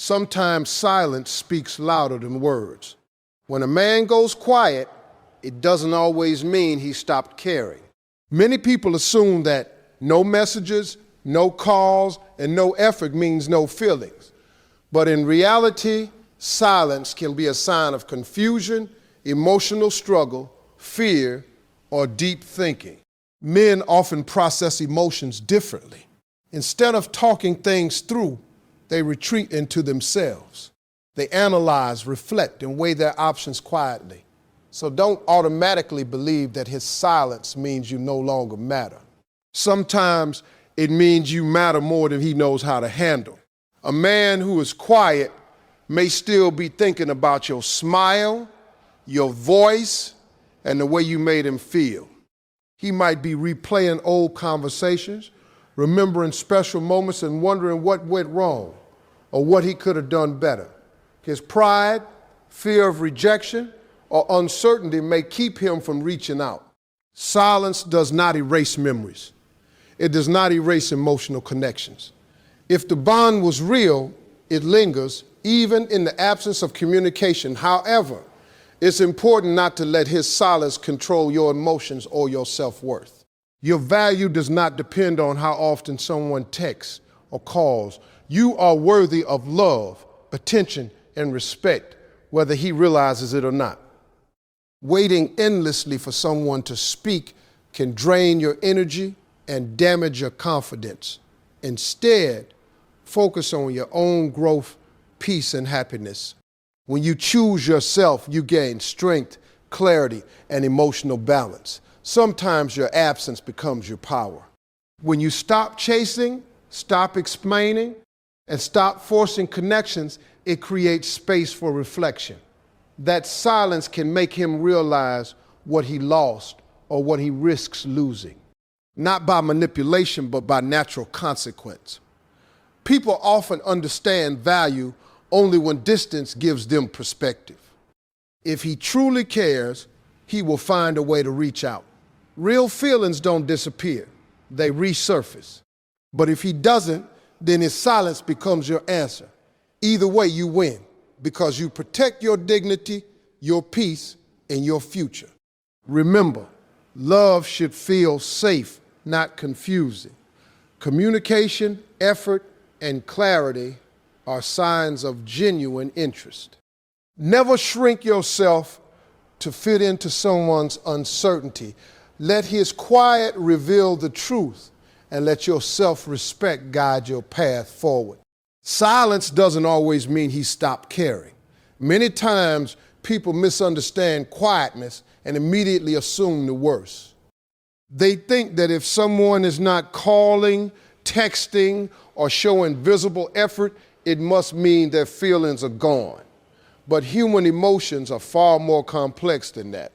Sometimes silence speaks louder than words. When a man goes quiet, it doesn't always mean he stopped caring. Many people assume that no messages, no calls, and no effort means no feelings. But in reality, silence can be a sign of confusion, emotional struggle, fear, or deep thinking. Men often process emotions differently. Instead of talking things through, they retreat into themselves. They analyze, reflect, and weigh their options quietly. So don't automatically believe that his silence means you no longer matter. Sometimes it means you matter more than he knows how to handle. A man who is quiet may still be thinking about your smile, your voice, and the way you made him feel. He might be replaying old conversations, remembering special moments and wondering what went wrong or what he could have done better. His pride, fear of rejection, or uncertainty may keep him from reaching out. Silence does not erase memories. It does not erase emotional connections. If the bond was real, it lingers even in the absence of communication. However, it's important not to let his silence control your emotions or your self-worth. Your value does not depend on how often someone texts or calls. You are worthy of love, attention, and respect, whether he realizes it or not. Waiting endlessly for someone to speak can drain your energy and damage your confidence. Instead, focus on your own growth, peace, and happiness. When you choose yourself, you gain strength, clarity, and emotional balance. Sometimes your absence becomes your power. When you stop chasing, stop explaining, and stop forcing connections, it creates space for reflection. That silence can make him realize what he lost or what he risks losing. Not by manipulation, but by natural consequence. People often understand value only when distance gives them perspective. If he truly cares, he will find a way to reach out. Real feelings don't disappear, they resurface. But if he doesn't, then his silence becomes your answer. Either way, you win, because you protect your dignity, your peace, and your future. Remember, love should feel safe, not confusing. Communication, effort, and clarity are signs of genuine interest. Never shrink yourself to fit into someone's uncertainty. Let his quiet reveal the truth, and let your self-respect guide your path forward. Silence doesn't always mean he stopped caring. Many times, people misunderstand quietness and immediately assume the worst. They think that if someone is not calling, texting, or showing visible effort, it must mean their feelings are gone. But human emotions are far more complex than that.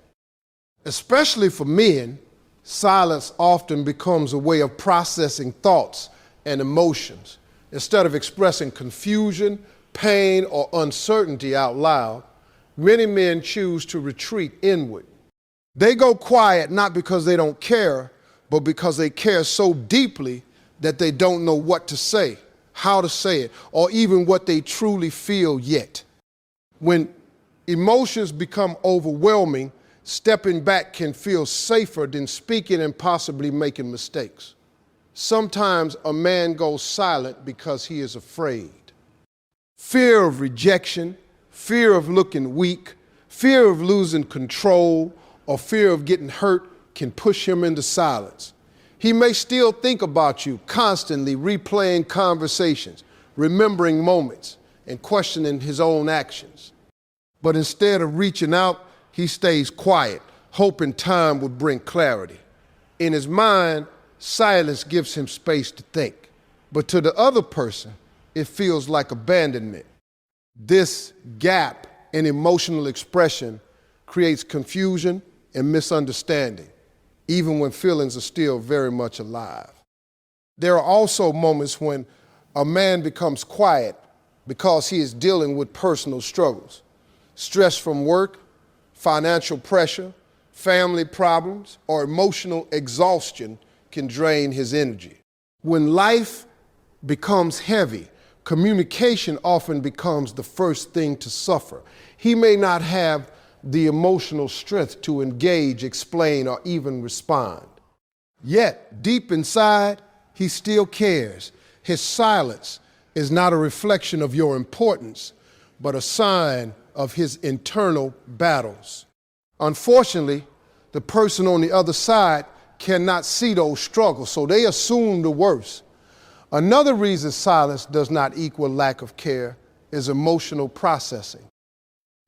Especially for men, silence often becomes a way of processing thoughts and emotions. Instead of expressing confusion, pain, or uncertainty out loud, many men choose to retreat inward. They go quiet not because they don't care, but because they care so deeply that they don't know what to say, how to say it, or even what they truly feel yet. When emotions become overwhelming, stepping back can feel safer than speaking and possibly making mistakes. Sometimes a man goes silent because he is afraid. Fear of rejection, fear of looking weak, fear of losing control, or fear of getting hurt can push him into silence. He may still think about you, constantly replaying conversations, remembering moments, and questioning his own actions. But instead of reaching out, he stays quiet, hoping time would bring clarity. In his mind, silence gives him space to think. But to the other person, it feels like abandonment. This gap in emotional expression creates confusion and misunderstanding, even when feelings are still very much alive. There are also moments when a man becomes quiet because he is dealing with personal struggles. Stress from work, financial pressure, family problems, or emotional exhaustion can drain his energy. When life becomes heavy, communication often becomes the first thing to suffer. He may not have the emotional strength to engage, explain, or even respond. Yet, deep inside, he still cares. His silence is not a reflection of your importance, but a sign of his internal battles. Unfortunately, the person on the other side cannot see those struggles, so they assume the worst. Another reason silence does not equal lack of care is emotional processing.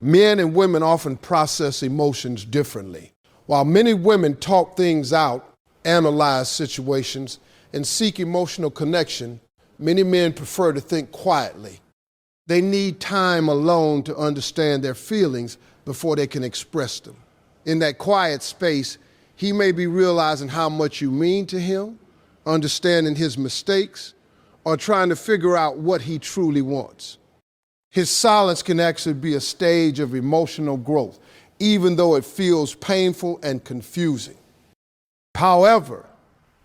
Men and women often process emotions differently. While many women talk things out, analyze situations, and seek emotional connection, many men prefer to think quietly. They need time alone to understand their feelings before they can express them. In that quiet space, he may be realizing how much you mean to him, understanding his mistakes, or trying to figure out what he truly wants. His silence can actually be a stage of emotional growth, even though it feels painful and confusing. However,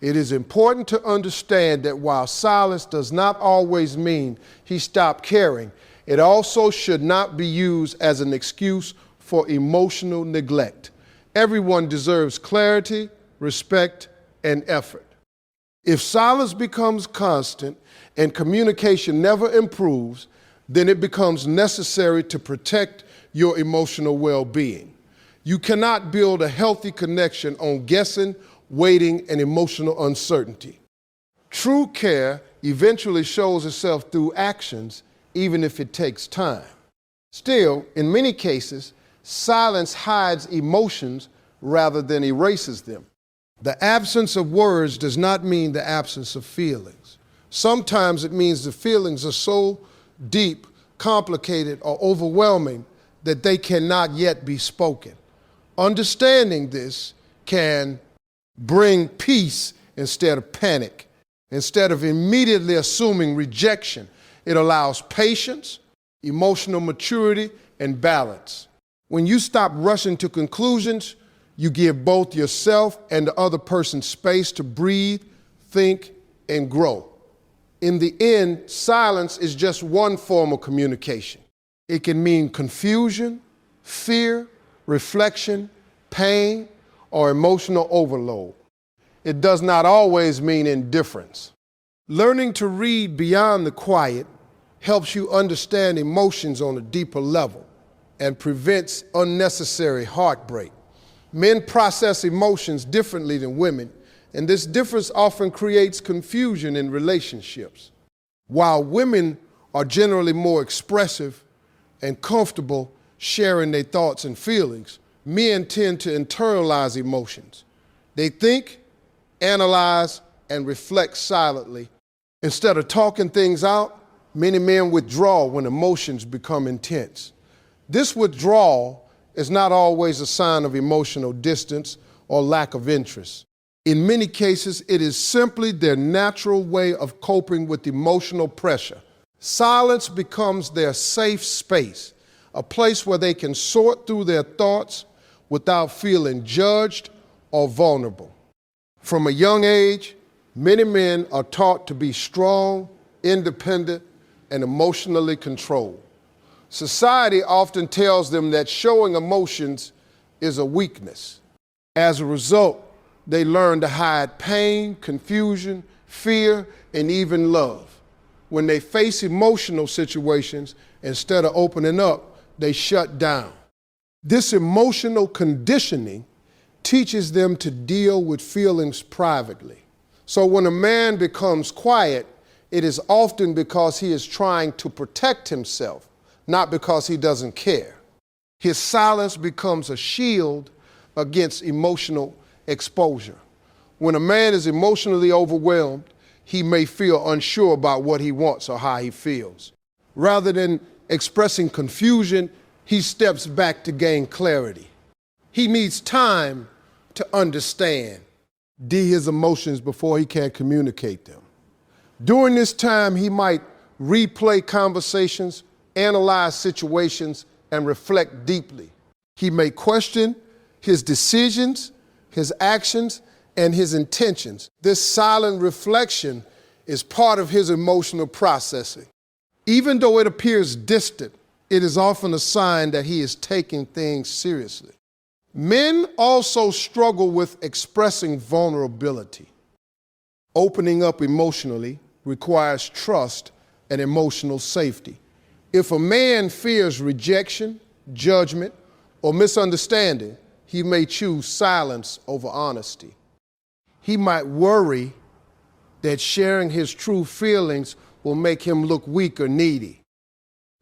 it is important to understand that while silence does not always mean he stopped caring, it also should not be used as an excuse for emotional neglect. Everyone deserves clarity, respect, and effort. If silence becomes constant and communication never improves, then it becomes necessary to protect your emotional well-being. You cannot build a healthy connection on guessing, waiting, and emotional uncertainty. True care eventually shows itself through actions, even if it takes time. Still, in many cases, silence hides emotions rather than erases them. The absence of words does not mean the absence of feelings. Sometimes it means the feelings are so deep, complicated, or overwhelming that they cannot yet be spoken. Understanding this can bring peace instead of panic. Instead of immediately assuming rejection, it allows patience, emotional maturity, and balance. When you stop rushing to conclusions, you give both yourself and the other person space to breathe, think, and grow. In the end, silence is just one form of communication. It can mean confusion, fear, reflection, pain, or emotional overload. It does not always mean indifference. Learning to read beyond the quiet helps you understand emotions on a deeper level and prevents unnecessary heartbreak. Men process emotions differently than women, and this difference often creates confusion in relationships. While women are generally more expressive and comfortable sharing their thoughts and feelings, men tend to internalize emotions. They think, analyze, and reflect silently. Instead of talking things out, many men withdraw when emotions become intense. This withdrawal is not always a sign of emotional distance or lack of interest. In many cases, it is simply their natural way of coping with emotional pressure. Silence becomes their safe space, a place where they can sort through their thoughts without feeling judged or vulnerable. From a young age, many men are taught to be strong, independent, and emotionally controlled. Society often tells them that showing emotions is a weakness. As a result, they learn to hide pain, confusion, fear, and even love. When they face emotional situations, instead of opening up, they shut down. This emotional conditioning teaches them to deal with feelings privately. So when a man becomes quiet, it is often because he is trying to protect himself, not because he doesn't care. His silence becomes a shield against emotional exposure. When a man is emotionally overwhelmed, he may feel unsure about what he wants or how he feels. Rather than expressing confusion, he steps back to gain clarity. He needs time to understand his emotions before he can communicate them. During this time, he might replay conversations, analyze situations, and reflect deeply. He may question his decisions, his actions, and his intentions. This silent reflection is part of his emotional processing. Even though it appears distant, it is often a sign that he is taking things seriously. Men also struggle with expressing vulnerability. Opening up emotionally requires trust and emotional safety. If a man fears rejection, judgment, or misunderstanding, he may choose silence over honesty. He might worry that sharing his true feelings will make him look weak or needy.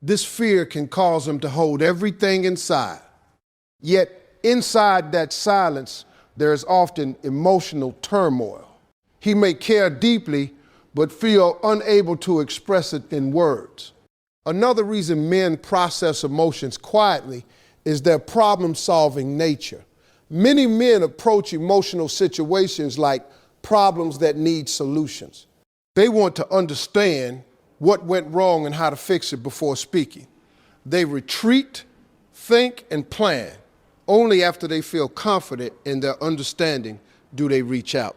This fear can cause him to hold everything inside. Yet, inside that silence, there is often emotional turmoil. He may care deeply, but feel unable to express it in words. Another reason men process emotions quietly is their problem-solving nature. Many men approach emotional situations like problems that need solutions. They want to understand what went wrong and how to fix it before speaking. They retreat, think, and plan. Only after they feel confident in their understanding do they reach out.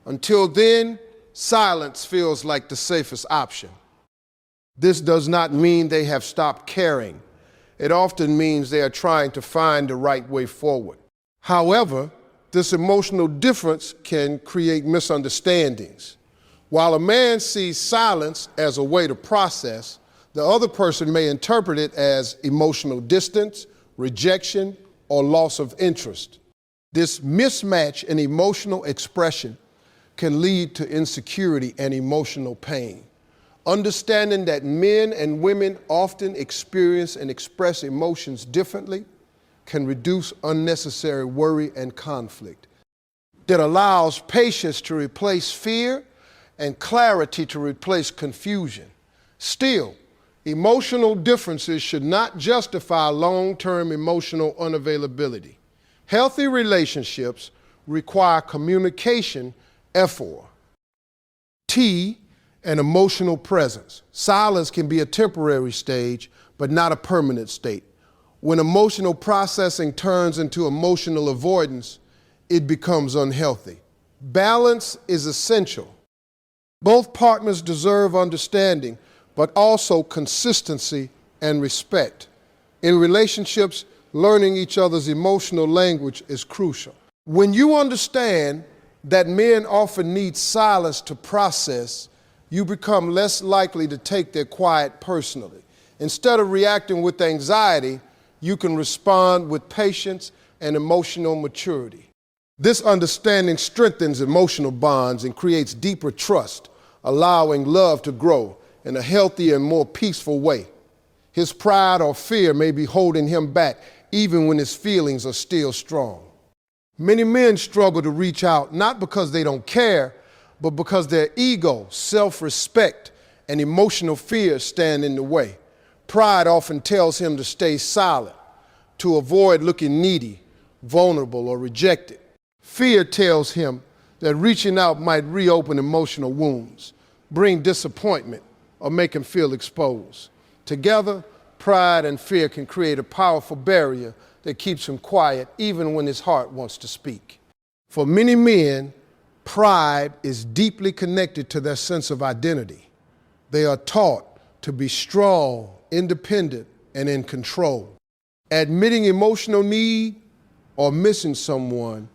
Until then, silence feels like the safest option. This does not mean they have stopped caring. It often means they are trying to find the right way forward. However, this emotional difference can create misunderstandings. While a man sees silence as a way to process, the other person may interpret it as emotional distance, rejection, or loss of interest. This mismatch in emotional expression can lead to insecurity and emotional pain. Understanding that men and women often experience and express emotions differently can reduce unnecessary worry and conflict. It allows patience to replace fear and clarity to replace confusion. Still, emotional differences should not justify long-term emotional unavailability. Healthy relationships require communication, effort, and emotional presence. Silence can be a temporary stage, but not a permanent state. When emotional processing turns into emotional avoidance, it becomes unhealthy. Balance is essential. Both partners deserve understanding, but also consistency and respect. In relationships, learning each other's emotional language is crucial. When you understand that men often need silence to process, you become less likely to take their quiet personally. Instead of reacting with anxiety, you can respond with patience and emotional maturity. This understanding strengthens emotional bonds and creates deeper trust, allowing love to grow in a healthier and more peaceful way. His pride or fear may be holding him back, even when his feelings are still strong. Many men struggle to reach out, not because they don't care, but because their ego, self-respect, and emotional fear stand in the way. Pride often tells him to stay silent, to avoid looking needy, vulnerable, or rejected. Fear tells him that reaching out might reopen emotional wounds, bring disappointment, or make him feel exposed. Together, pride and fear can create a powerful barrier that keeps him quiet even when his heart wants to speak. For many men, pride is deeply connected to their sense of identity. They are taught to be strong, independent, and in control. Admitting emotional need or missing someone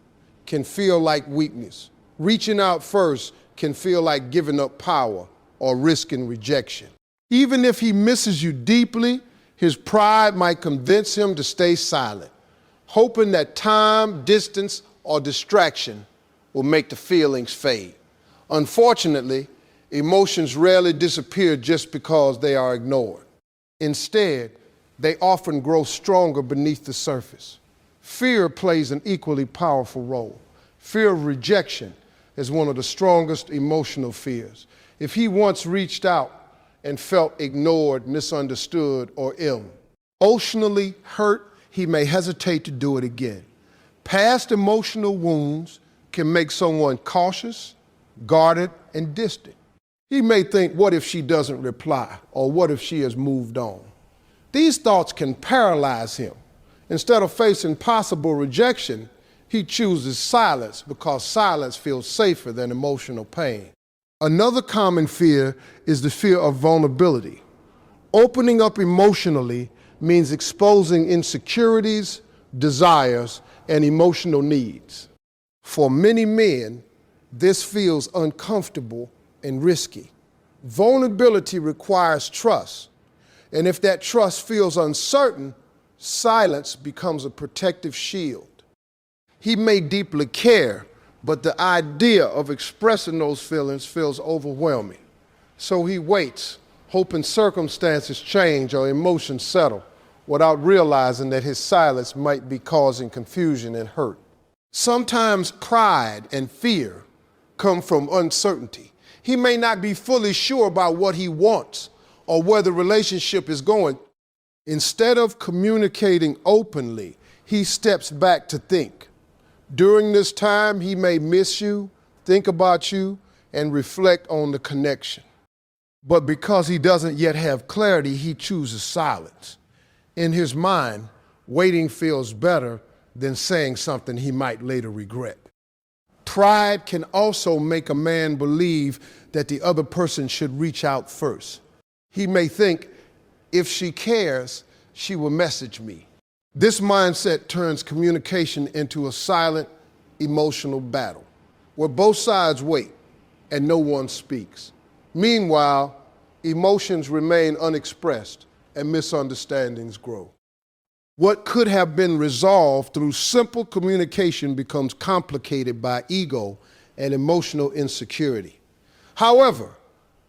can feel like weakness. Reaching out first can feel like giving up power or risking rejection. Even if he misses you deeply, his pride might convince him to stay silent, hoping that time, distance, or distraction will make the feelings fade. Unfortunately, emotions rarely disappear just because they are ignored. Instead, they often grow stronger beneath the surface. Fear plays an equally powerful role. Fear of rejection is one of the strongest emotional fears. If he once reached out and felt ignored, misunderstood, or emotionally hurt, he may hesitate to do it again. Past emotional wounds can make someone cautious, guarded, and distant. He may think, what if she doesn't reply? Or what if she has moved on? These thoughts can paralyze him. Instead of facing possible rejection, he chooses silence because silence feels safer than emotional pain. Another common fear is the fear of vulnerability. Opening up emotionally means exposing insecurities, desires, and emotional needs. For many men, this feels uncomfortable and risky. Vulnerability requires trust, and if that trust feels uncertain, silence becomes a protective shield. He may deeply care, but the idea of expressing those feelings feels overwhelming. So he waits, hoping circumstances change or emotions settle, without realizing that his silence might be causing confusion and hurt. Sometimes pride and fear come from uncertainty. He may not be fully sure about what he wants or where the relationship is going. Instead of communicating openly, he steps back to think. During this time, he may miss you, think about you, and reflect on the connection. But because he doesn't yet have clarity, he chooses silence. In his mind, waiting feels better than saying something he might later regret. Pride can also make a man believe that the other person should reach out first. He may think, if she cares, she will message me. This mindset turns communication into a silent, emotional battle, where both sides wait and no one speaks. Meanwhile, emotions remain unexpressed and misunderstandings grow. What could have been resolved through simple communication becomes complicated by ego and emotional insecurity. However,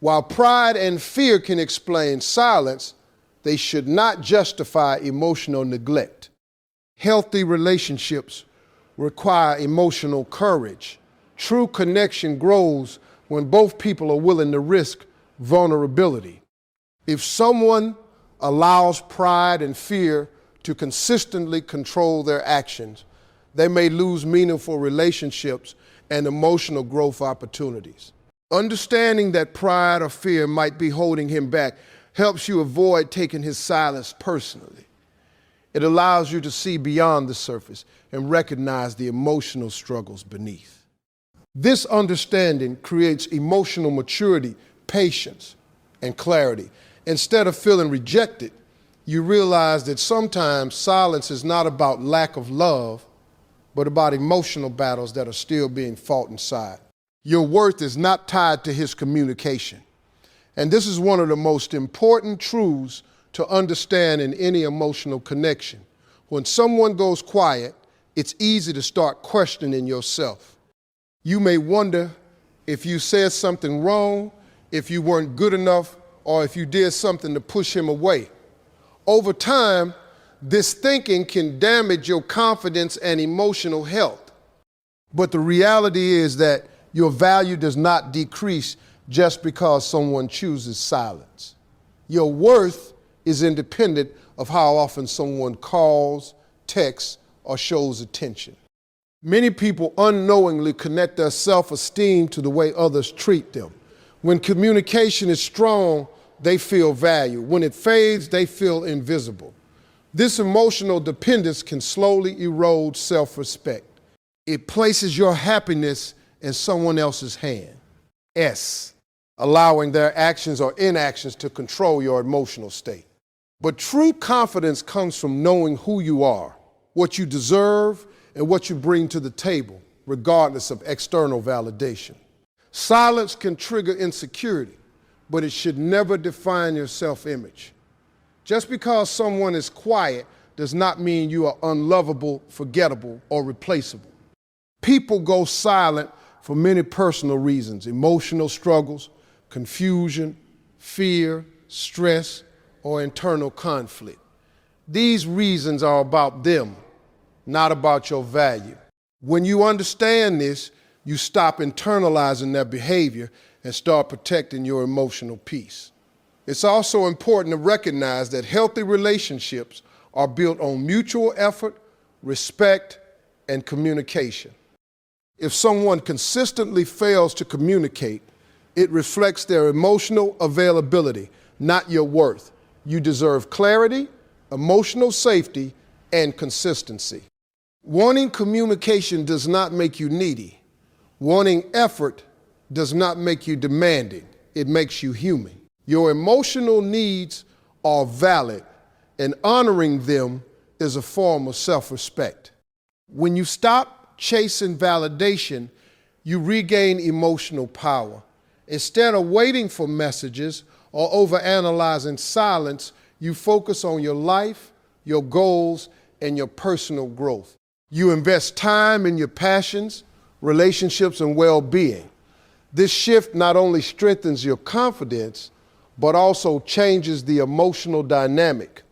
while pride and fear can explain silence, they should not justify emotional neglect. Healthy relationships require emotional courage. True connection grows when both people are willing to risk vulnerability. If someone allows pride and fear to consistently control their actions, they may lose meaningful relationships and emotional growth opportunities. Understanding that pride or fear might be holding him back helps you avoid taking his silence personally. It allows you to see beyond the surface and recognize the emotional struggles beneath. This understanding creates emotional maturity, patience, and clarity. Instead of feeling rejected, you realize that sometimes silence is not about lack of love, but about emotional battles that are still being fought inside. Your worth is not tied to his communication. And this is one of the most important truths to understand in any emotional connection. When someone goes quiet, it's easy to start questioning yourself. You may wonder if you said something wrong, if you weren't good enough, or if you did something to push him away. Over time, this thinking can damage your confidence and emotional health. But the reality is that your value does not decrease just because someone chooses silence. Your worth is independent of how often someone calls, texts, or shows attention. Many people unknowingly connect their self-esteem to the way others treat them. When communication is strong, they feel value. When it fades, they feel invisible. This emotional dependence can slowly erode self-respect. It places your happiness in someone else's hand. S, allowing their actions or inactions to control your emotional state. But true confidence comes from knowing who you are, what you deserve, and what you bring to the table, regardless of external validation. Silence can trigger insecurity, but it should never define your self-image. Just because someone is quiet does not mean you are unlovable, forgettable, or replaceable. People go silent for many personal reasons: emotional struggles, confusion, fear, stress, or internal conflict. These reasons are about them, not about your value. When you understand this, you stop internalizing their behavior and start protecting your emotional peace. It's also important to recognize that healthy relationships are built on mutual effort, respect, and communication. If someone consistently fails to communicate, it reflects their emotional availability, not your worth. You deserve clarity, emotional safety, and consistency. Wanting communication does not make you needy. Wanting effort does not make you demanding. It makes you human. Your emotional needs are valid, and honoring them is a form of self-respect. When you stop chasing validation, you regain emotional power. Instead of waiting for messages or overanalyzing silence, you focus on your life, your goals, and your personal growth. You invest time in your passions, relationships, and well-being. This shift not only strengthens your confidence, but also changes the emotional dynamic.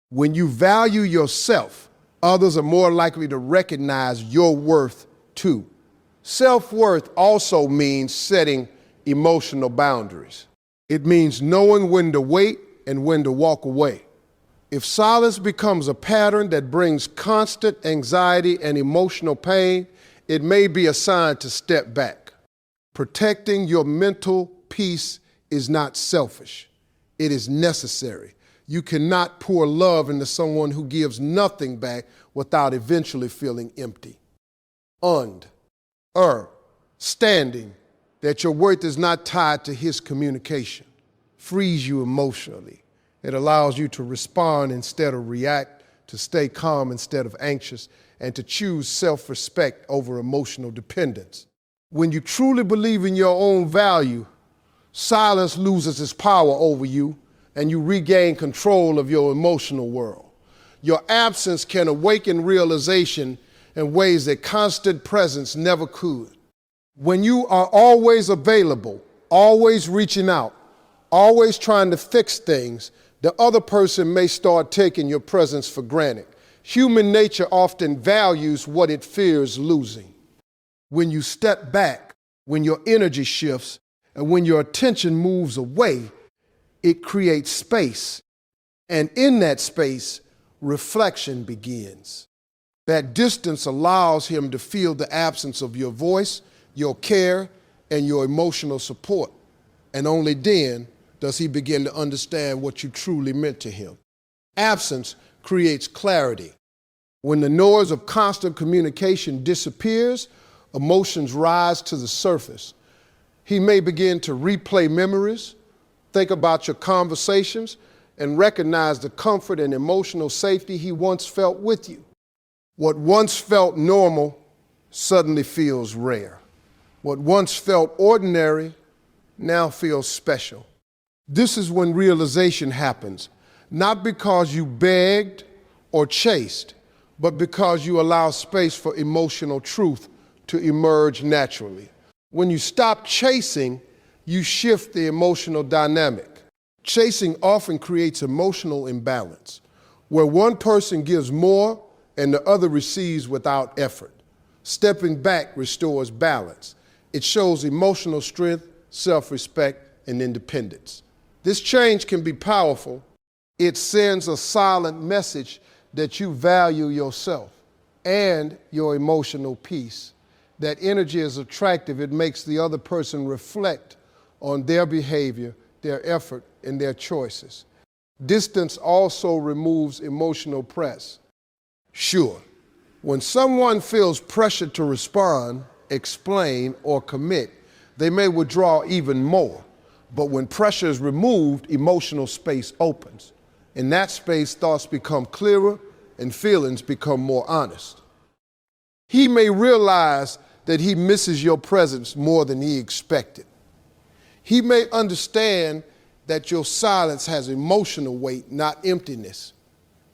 When you value yourself, others are more likely to recognize your worth too. Self-worth also means setting emotional boundaries. It means knowing when to wait and when to walk away. If silence becomes a pattern that brings constant anxiety and emotional pain, it may be a sign to step back. Protecting your mental peace is not selfish. It is necessary. You cannot pour love into someone who gives nothing back without eventually feeling empty. Standing that your worth is not tied to his communication frees you emotionally. It allows you to respond instead of react, to stay calm instead of anxious, and to choose self-respect over emotional dependence. When you truly believe in your own value, silence loses its power over you, and you regain control of your emotional world. Your absence can awaken realization in ways that constant presence never could. When you are always available, always reaching out, always trying to fix things, the other person may start taking your presence for granted. Human nature often values what it fears losing. When you step back, when your energy shifts, and when your attention moves away, it creates space. And in that space, reflection begins. That distance allows him to feel the absence of your voice, your care, and your emotional support. And only then does he begin to understand what you truly meant to him. Absence creates clarity. When the noise of constant communication disappears, emotions rise to the surface. He may begin to replay memories, think about your conversations, and recognize the comfort and emotional safety he once felt with you. What once felt normal suddenly feels rare. What once felt ordinary now feels special. This is when realization happens, not because you begged or chased, but because you allow space for emotional truth to emerge naturally. When you stop chasing, you shift the emotional dynamic. Chasing often creates emotional imbalance, where one person gives more and the other receives without effort. Stepping back restores balance. It shows emotional strength, self-respect, and independence. This change can be powerful. It sends a silent message that you value yourself and your emotional peace. That energy is attractive. It makes the other person reflect on their behavior, their effort, and their choices. Distance also removes emotional press. Sure, when someone feels pressure to respond, explain, or commit, they may withdraw even more. But when pressure is removed, emotional space opens. In that space, thoughts become clearer and feelings become more honest. He may realize that he misses your presence more than he expected. He may understand that your silence has emotional weight, not emptiness.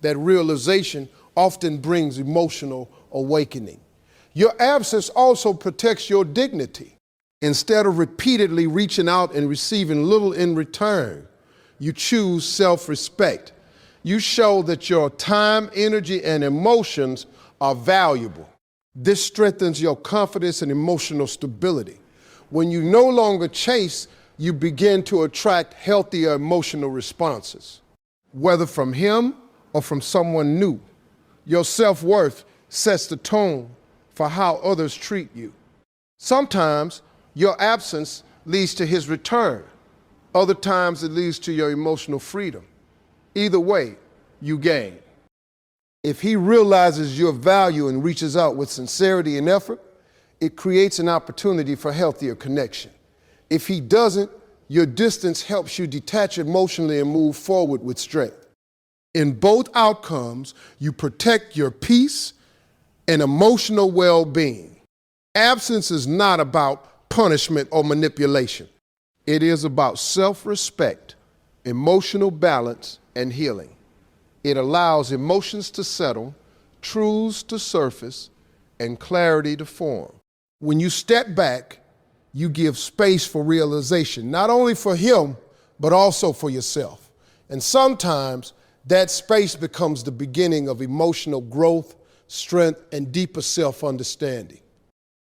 That realization often brings emotional awakening. Your absence also protects your dignity. Instead of repeatedly reaching out and receiving little in return, you choose self-respect. You show that your time, energy, and emotions are valuable. This strengthens your confidence and emotional stability. When you no longer chase, you begin to attract healthier emotional responses, whether from him or from someone new. Your self-worth sets the tone for how others treat you. Sometimes your absence leads to his return. Other times it leads to your emotional freedom. Either way, you gain. If he realizes your value and reaches out with sincerity and effort, it creates an opportunity for healthier connection. If he doesn't, Your distance helps you detach emotionally and move forward with strength. In both outcomes, you protect your peace and emotional well-being. Absence is not about punishment or manipulation. It is about self-respect, emotional balance, and healing. It allows emotions to settle, truths to surface, and clarity to form. When you step back, you give space for realization, not only for him, but also for yourself. And sometimes that space becomes the beginning of emotional growth, strength, and deeper self-understanding.